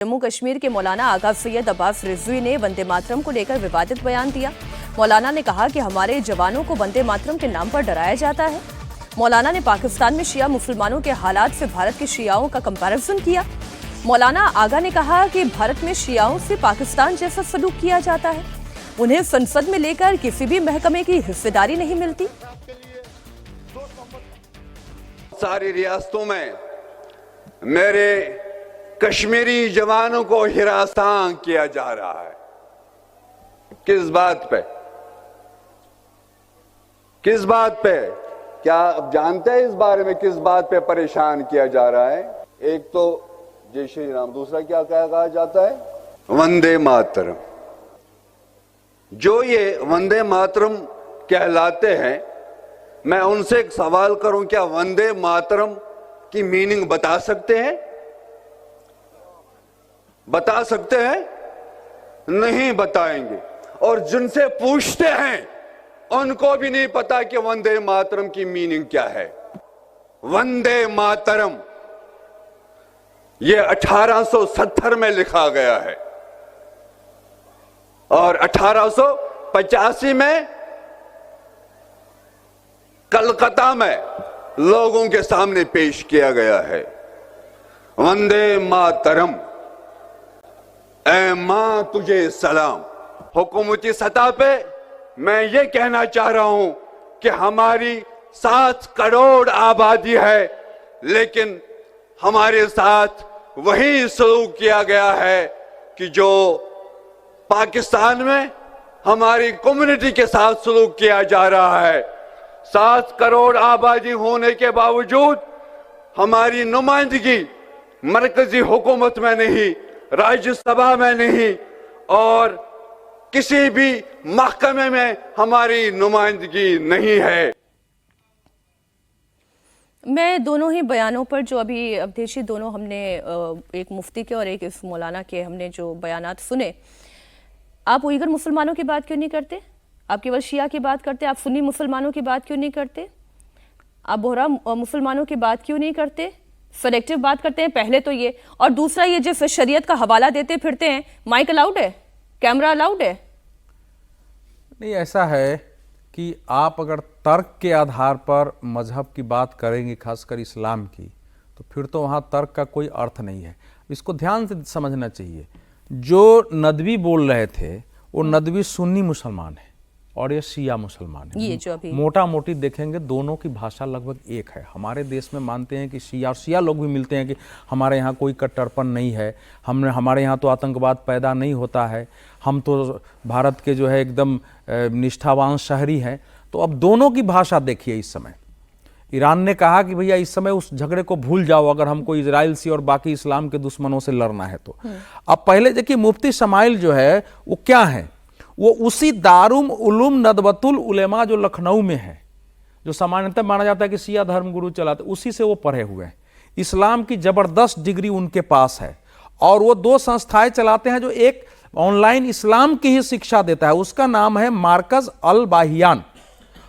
जम्मू कश्मीर के मौलाना आगा सैयद अब्बास रिजवी ने वंदे मातरम को लेकर विवादित बयान दिया। मौलाना ने कहा कि हमारे जवानों को वंदे मातरम के नाम पर डराया जाता है। मौलाना ने पाकिस्तान में शिया मुसलमानों के हालात से भारत के शियाओं का कंपैरिजन किया। मौलाना आगा ने कहा कि भारत में शियाओं से पाकिस्तान जैसा सलूक किया जाता है। उन्हें संसद में लेकर किसी भी महकमे की हिस्सेदारी नहीं मिलती। सारी रियासतों में मेरे कश्मीरी जवानों को हिरासतां किया जा रहा है। किस बात पे? किस बात पे? क्या आप जानते हैं इस बारे में किस बात पे परेशान किया जा रहा है? एक तो जय श्री राम, दूसरा क्या कहा जाता है? वंदे मातरम। जो ये वंदे मातरम कहलाते हैं, मैं उनसे एक सवाल करूं, क्या वंदे मातरम की मीनिंग बता सकते हैं? बता सकते हैं? नहीं बताएंगे। और जिनसे पूछते हैं उनको भी नहीं पता कि वंदे मातरम की मीनिंग क्या है। वंदे मातरम ये 1870 में लिखा गया है और 1885 में कलकत्ता में लोगों के सामने पेश किया गया है। वंदे मातरम, ऐ मां तुझे सलाम। हुकूमती सतह पे मैं ये कहना चाह रहा हूं कि हमारी 7 करोड़ आबादी है, लेकिन हमारे साथ वही सलूक किया गया है कि जो पाकिस्तान में हमारी कम्युनिटी के साथ सलूक किया जा रहा है। 7 करोड़ आबादी होने के बावजूद हमारी नुमाइंदगी मरकजी हुकूमत में नहीं, राज्यसभा में नहीं और किसी भी महकमे में हमारी नुमाइंदगी नहीं है। मैं दोनों ही बयानों पर जो अभी अवधेशी दोनों हमने एक मुफ्ती के और एक इस मौलाना के हमने जो बयानात सुने, आप उइगर मुसलमानों की बात क्यों नहीं करते? आप केवल शिया की बात करते? आप सुन्नी मुसलमानों की बात क्यों नहीं करते? आप बोहरा मुसलमानों की बात क्यों नहीं करते? सेलेक्टिव बात करते हैं पहले तो ये, और दूसरा ये जिस शरीयत का हवाला देते फिरते हैं, माइक अलाउड है, कैमरा अलाउड है? नहीं, ऐसा है कि आप अगर तर्क के आधार पर मजहब की बात करेंगे, खासकर इस्लाम की, तो फिर तो वहाँ तर्क का कोई अर्थ नहीं है। इसको ध्यान से समझना चाहिए। जो नदवी बोल रहे थे वो नदवी सुन्नी मुसलमान है और ये शिया मुसलमान है। ये जो अभी मोटा मोटी देखेंगे दोनों की भाषा लगभग एक है। हमारे देश में मानते हैं कि शिया, और शिया लोग भी मिलते हैं कि हमारे यहाँ कोई कट्टरपन नहीं है, हमारे यहाँ तो आतंकवाद पैदा नहीं होता है, हम तो भारत के जो है एकदम निष्ठावान शहरी हैं। तो अब दोनों की भाषा देखिए। इस समय ईरान ने कहा कि भैया इस समय उस झगड़े को भूल जाओ अगर हमको इजराइल से और बाकी इस्लाम के दुश्मनों से लड़ना है तो। अब पहले देखिए, मुफ्ती शमाइल जो है वो क्या है, वो उसी दारुल उलूम नदवतुल उलेमा जो लखनऊ में है, जो सामान्यतः माना जाता है कि शिया धर्म गुरु चलाते, उसी से वो पढ़े हुए हैं। इस्लाम की जबरदस्त डिग्री उनके पास है और वो 2 संस्थाएं चलाते हैं जो एक ऑनलाइन इस्लाम की ही शिक्षा देता है, उसका नाम है मार्कज अल वाहियान,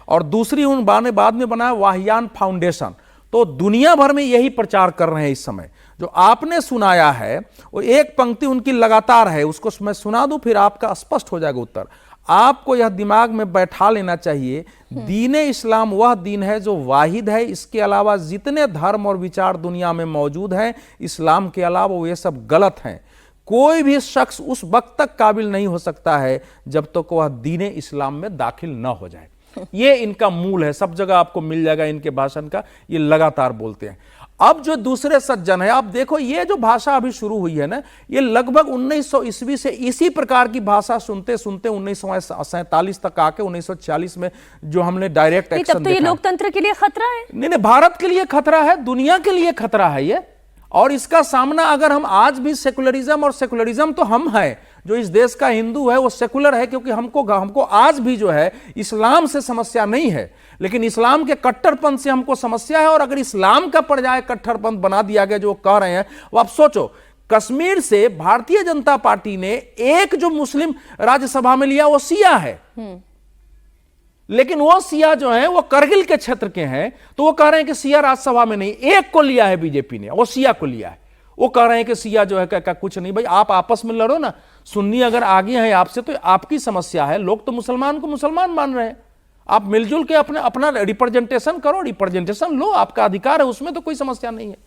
और दूसरी उन बाद में बना वाहियान फाउंडेशन। तो दुनिया भर में यही प्रचार कर रहे हैं इस समय। जो आपने सुनाया है वो एक पंक्ति उनकी लगातार है, उसको मैं सुना दूं फिर आपका स्पष्ट हो जाएगा उत्तर। आपको यह दिमाग में बैठा लेना चाहिए, दीन इस्लाम वह दीन है जो वाहिद है। इसके अलावा जितने धर्म और विचार दुनिया में मौजूद हैं, इस्लाम के अलावा वो ये सब गलत हैं। कोई भी शख्स उस वक्त तक काबिल नहीं हो सकता है जब तक वह दीन इस्लाम में दाखिल न हो जाए। ये इनका मूल है, सब जगह आपको मिल जाएगा इनके भाषण का, ये लगातार बोलते हैं। अब जो दूसरे सज्जन है, आप देखो ये जो भाषा अभी शुरू हुई है ना, ये लगभग 1900 ईस्वी से इसी प्रकार की भाषा सुनते सुनते 1947 तक आके 1940 में जो हमने डायरेक्ट एक्शन तब तो ये लोकतंत्र के लिए खतरा है। नहीं, भारत के लिए खतरा है, दुनिया के लिए खतरा है ये। और इसका सामना अगर हम आज भी सेकुलरिज्म, और सेकुलरिज्म तो हम हैं, जो इस देश का हिंदू है वो सेकुलर है, क्योंकि हमको आज भी जो है इस्लाम से समस्या नहीं है, लेकिन इस्लाम के कट्टरपंथ से हमको समस्या है। और अगर इस्लाम का पर्याय कट्टरपंथ बना दिया गया जो कह रहे हैं, वो आप सोचो, कश्मीर से भारतीय जनता पार्टी ने एक जो मुस्लिम राज्यसभा में लिया वो शिया है, लेकिन वो सिया जो है वो करगिल के क्षेत्र के हैं, तो वो कह रहे हैं कि सिया राज्यसभा में नहीं, एक को लिया है बीजेपी ने, वो सिया को लिया है। वो कह रहे हैं कि शिया जो है क्या कुछ नहीं। भाई आप आपस में लड़ो ना, सुन्नी अगर आगे हैं आपसे तो आपकी समस्या है, लोग तो मुसलमान को मुसलमान मान रहे हैं। आप मिलजुल के अपना रिप्रेजेंटेशन करो, रिप्रेजेंटेशन लो, आपका अधिकार है, उसमें तो कोई समस्या नहीं है।